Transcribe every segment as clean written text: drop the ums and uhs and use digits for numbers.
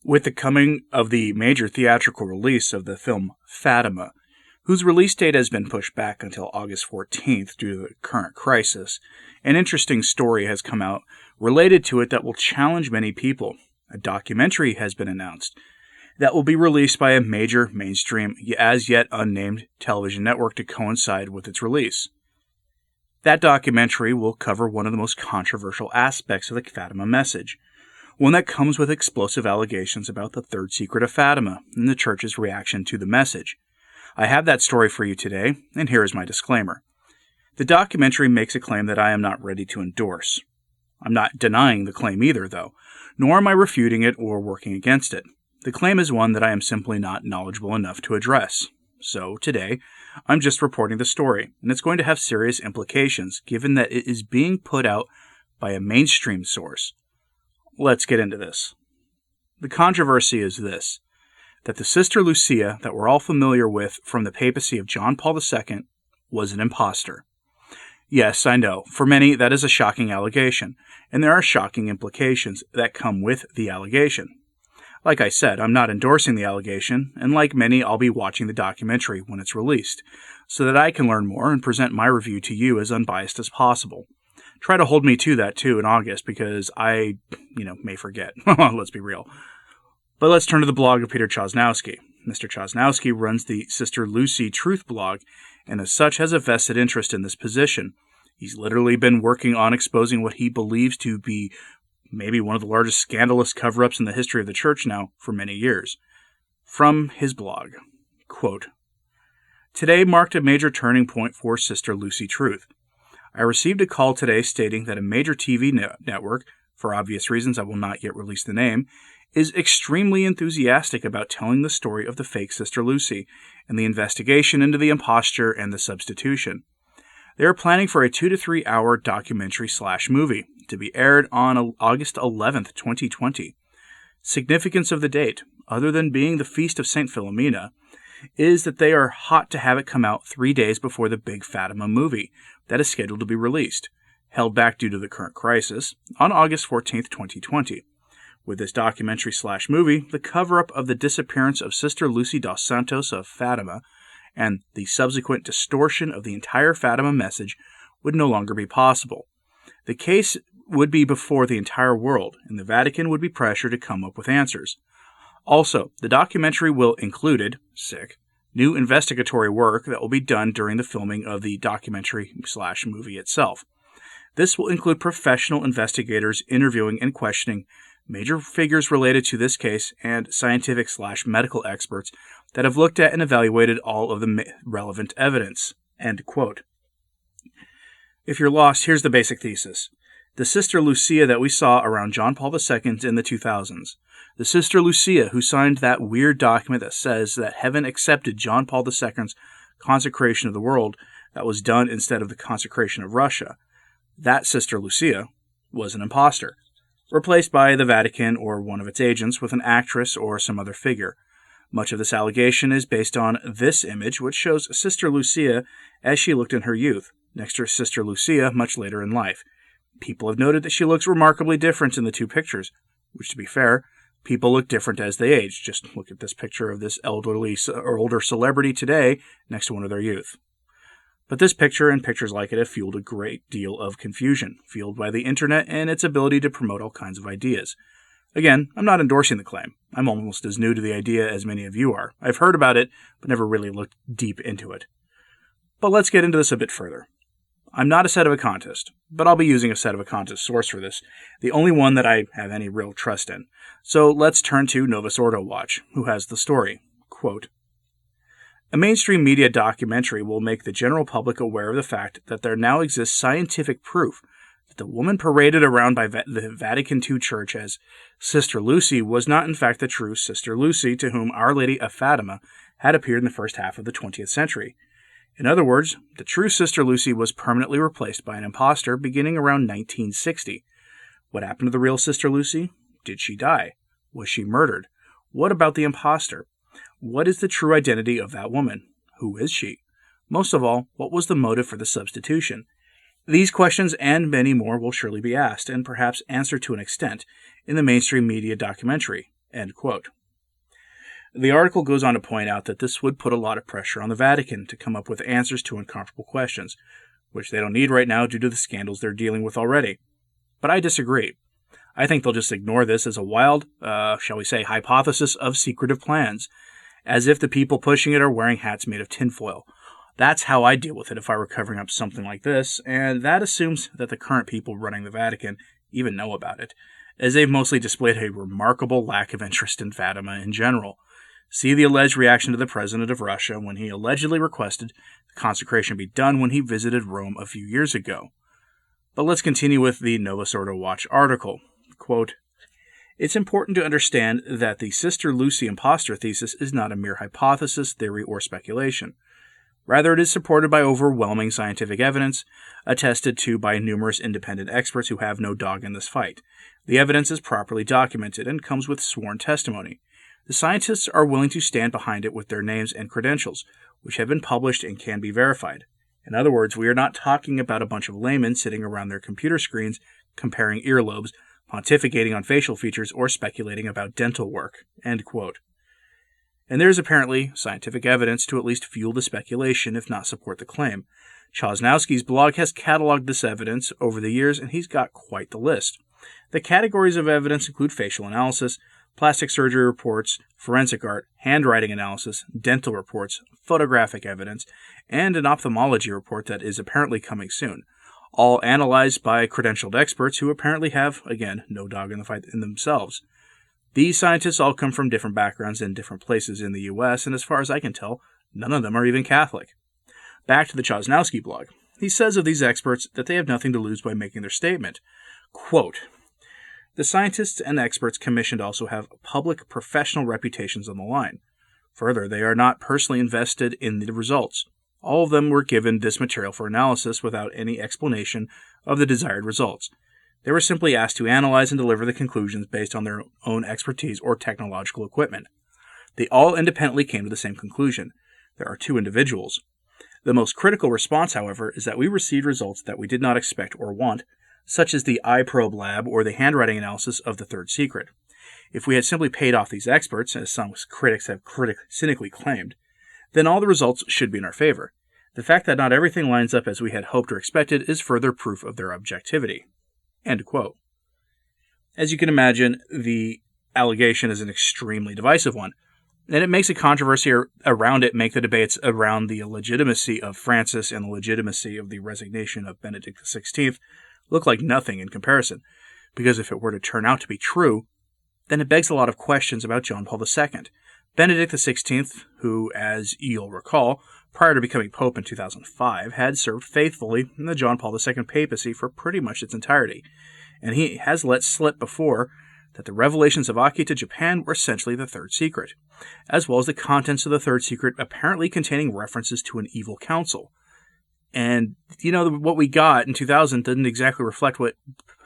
With the coming of the major theatrical release of the film Fatima, whose release date has been pushed back until August 14th due to the current crisis, an interesting story has come out related to it that will challenge many people. A documentary has been announced that will be released by a major mainstream, as yet unnamed television network to coincide with its release. That documentary will cover one of the most controversial aspects of the Fatima message, one that comes with explosive allegations about the third secret of Fatima and the church's reaction to the message. I have that story for you today, and here is my disclaimer. The documentary makes a claim that I am not ready to endorse. I'm not denying the claim either, though, nor am I refuting it or working against it. The claim is one that I am simply not knowledgeable enough to address. So, today, I'm just reporting the story, and it's going to have serious implications, given that it is being put out by a mainstream source. Let's get into this. The controversy is this, that the Sister Lucia that we're all familiar with from the papacy of John Paul II was an impostor. Yes, I know, for many that is a shocking allegation, and there are shocking implications that come with the allegation. Like I said, I'm not endorsing the allegation, and like many, I'll be watching the documentary when it's released, so that I can learn more and present my review to you as unbiased as possible. Try to hold me to that, too, in August, because I, may forget. Let's be real. But let's turn to the blog of Peter Chosnowski. Mr. Chosnowski runs the Sister Lucy Truth blog, and as such has a vested interest in this position. He's literally been working on exposing what he believes to be maybe one of the largest scandalous cover-ups in the history of the church now for many years. From his blog, quote, "Today marked a major turning point for Sister Lucy Truth. I received a call today stating that a major TV network, for obvious reasons I will not yet release the name, is extremely enthusiastic about telling the story of the fake Sister Lucy and the investigation into the imposture and the substitution. They are planning for a 2 to 3 hour documentary/movie to be aired on August 11th, 2020. Significance of the date, other than being the feast of St. Philomena, is that they are hot to have it come out 3 days before the big Fatima movie that is scheduled to be released, held back due to the current crisis, on August 14th, 2020. With this documentary/movie, the cover-up of the disappearance of Sister Lucy dos Santos of Fatima and the subsequent distortion of the entire Fatima message would no longer be possible. The case would be before the entire world, and the Vatican would be pressured to come up with answers. Also, the documentary will include new investigatory work that will be done during the filming of the documentary/movie itself. This will include professional investigators interviewing and questioning major figures related to this case and scientific/medical experts that have looked at and evaluated all of the relevant evidence." End quote. If you're lost, here's the basic thesis. The Sister Lucia that we saw around John Paul II in the 2000s. The Sister Lucia who signed that weird document that says that heaven accepted John Paul II's consecration of the world that was done instead of the consecration of Russia. That Sister Lucia was an impostor, replaced by the Vatican or one of its agents with an actress or some other figure. Much of this allegation is based on this image, which shows Sister Lucia as she looked in her youth, next to Sister Lucia much later in life. People have noted that she looks remarkably different in the two pictures, which, to be fair, people look different as they age. Just look at this picture of this elderly or older celebrity today next to one of their youth. But this picture and pictures like it have fueled a great deal of confusion, fueled by the internet and its ability to promote all kinds of ideas. Again, I'm not endorsing the claim. I'm almost as new to the idea as many of you are. I've heard about it, but never really looked deep into it. But let's get into this a bit further. I'm not a Sedevacantist, but I'll be using a Sedevacantist source for this, the only one that I have any real trust in. So let's turn to Novus Ordo Watch, who has the story. Quote, "A mainstream media documentary will make the general public aware of the fact that there now exists scientific proof that the woman paraded around by the Vatican II Church as Sister Lucy was not in fact the true Sister Lucy to whom Our Lady of Fatima had appeared in the first half of the 20th century. In other words, the true Sister Lucy was permanently replaced by an impostor beginning around 1960. What happened to the real Sister Lucy? Did she die? Was she murdered? What about the impostor? What is the true identity of that woman? Who is she? Most of all, what was the motive for the substitution? These questions and many more will surely be asked, and perhaps answered to an extent, in the mainstream media documentary. End quote. The article goes on to point out that this would put a lot of pressure on the Vatican to come up with answers to uncomfortable questions, which they don't need right now due to the scandals they're dealing with already. But I disagree. I think they'll just ignore this as a wild, shall we say, hypothesis of secretive plans, as if the people pushing it are wearing hats made of tinfoil. That's how I deal with it if I were covering up something like this, and that assumes that the current people running the Vatican even know about it, as they've mostly displayed a remarkable lack of interest in Fatima in general. See the alleged reaction to the president of Russia when he allegedly requested the consecration be done when he visited Rome a few years ago. But let's continue with the Novus Ordo Watch article. Quote, "It's important to understand that the Sister Lucy impostor thesis is not a mere hypothesis, theory, or speculation. Rather, it is supported by overwhelming scientific evidence, attested to by numerous independent experts who have no dog in this fight. The evidence is properly documented and comes with sworn testimony. The scientists are willing to stand behind it with their names and credentials, which have been published and can be verified. In other words, we are not talking about a bunch of laymen sitting around their computer screens comparing earlobes, pontificating on facial features, or speculating about dental work." End quote. And there is apparently scientific evidence to at least fuel the speculation, if not support the claim. Chosnowski's blog has cataloged this evidence over the years, and he's got quite the list. The categories of evidence include facial analysis, plastic surgery reports, forensic art, handwriting analysis, dental reports, photographic evidence, and an ophthalmology report that is apparently coming soon, all analyzed by credentialed experts who apparently have, again, no dog in the fight in themselves. These scientists all come from different backgrounds in different places in the U.S., and as far as I can tell, none of them are even Catholic. Back to the Chosnowski blog. He says of these experts that they have nothing to lose by making their statement. Quote, "The scientists and experts commissioned also have public professional reputations on the line. Further, they are not personally invested in the results. All of them were given this material for analysis without any explanation of the desired results. They were simply asked to analyze and deliver the conclusions based on their own expertise or technological equipment. They all independently came to the same conclusion. There are two individuals. The most critical response, however, is that we received results that we did not expect or want, such as the iProbe lab or the handwriting analysis of the third secret. If we had simply paid off these experts, as some critics have cynically claimed, then all the results should be in our favor. The fact that not everything lines up as we had hoped or expected is further proof of their objectivity." End quote. As you can imagine, the allegation is an extremely divisive one, and it makes a controversy around it make the debates around the legitimacy of Francis and the legitimacy of the resignation of Benedict XVI look like nothing in comparison, because if it were to turn out to be true, then it begs a lot of questions about John Paul II. Benedict XVI, who, as you'll recall, prior to becoming Pope in 2005, had served faithfully in the John Paul II papacy for pretty much its entirety, and he has let slip before that the revelations of Aki to Japan were essentially the third secret, as well as the contents of the third secret apparently containing references to an evil council. And, what we got in 2000 didn't exactly reflect what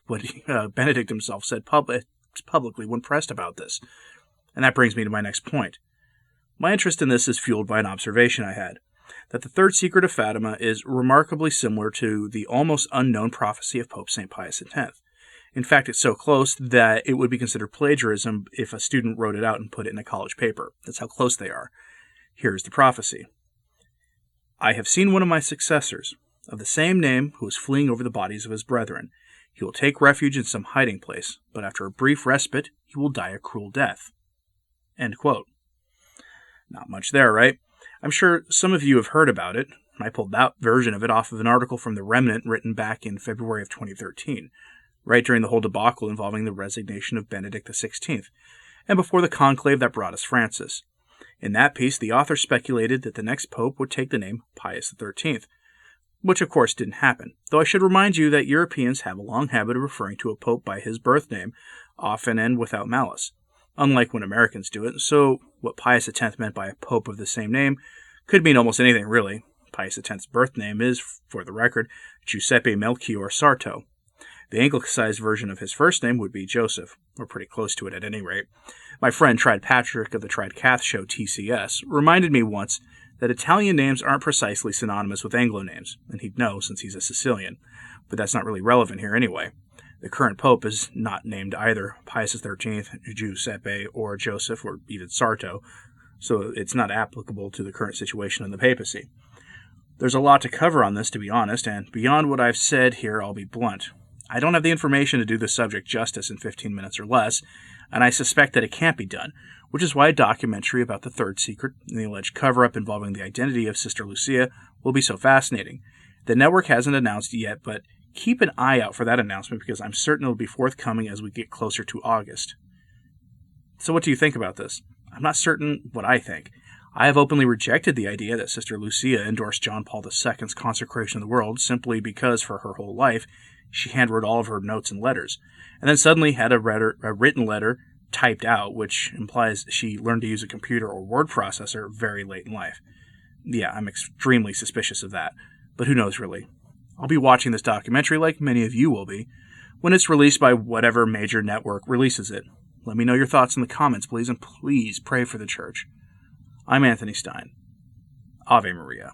Benedict himself said publicly when pressed about this. And that brings me to my next point. My interest in this is fueled by an observation I had, that the third secret of Fatima is remarkably similar to the almost unknown prophecy of Pope St. Pius X. In fact, it's so close that it would be considered plagiarism if a student wrote it out and put it in a college paper. That's how close they are. Here's the prophecy. "I have seen one of my successors, of the same name, who is fleeing over the bodies of his brethren. He will take refuge in some hiding place, but after a brief respite, he will die a cruel death." End quote. Not much there, right? I'm sure some of you have heard about it. I pulled that version of it off of an article from The Remnant written back in February of 2013, right during the whole debacle involving the resignation of Benedict XVI, and before the conclave that brought us Francis. In that piece, the author speculated that the next pope would take the name Pius XIII, which of course didn't happen, though I should remind you that Europeans have a long habit of referring to a pope by his birth name, often and without malice, unlike when Americans do it, so what Pius X meant by a pope of the same name could mean almost anything, really. Pius X's birth name is, for the record, Giuseppe Melchior Sarto. The anglicized version of his first name would be Joseph, or pretty close to it at any rate. My friend Tried Patrick of the Tried Cath show TCS reminded me once that Italian names aren't precisely synonymous with Anglo names, and he'd know since he's a Sicilian, but that's not really relevant here anyway. The current pope is not named either Pius XIII, Giuseppe, or Joseph, or even Sarto, so it's not applicable to the current situation in the papacy. There's a lot to cover on this, to be honest, and beyond what I've said here, I'll be blunt. I don't have the information to do the subject justice in 15 minutes or less, and I suspect that it can't be done, which is why a documentary about the Third Secret and the alleged cover-up involving the identity of Sister Lucia will be so fascinating. The network hasn't announced it yet, but keep an eye out for that announcement because I'm certain it'll be forthcoming as we get closer to August. So what do you think about this? I'm not certain what I think. I have openly rejected the idea that Sister Lucia endorsed John Paul II's consecration of the world simply because for her whole life she handwrote all of her notes and letters, and then suddenly had a written letter typed out, which implies she learned to use a computer or word processor very late in life. Yeah, I'm extremely suspicious of that, but who knows really. I'll be watching this documentary like many of you will be, when it's released by whatever major network releases it. Let me know your thoughts in the comments, please, and please pray for the church. I'm Anthony Stine. Ave Maria.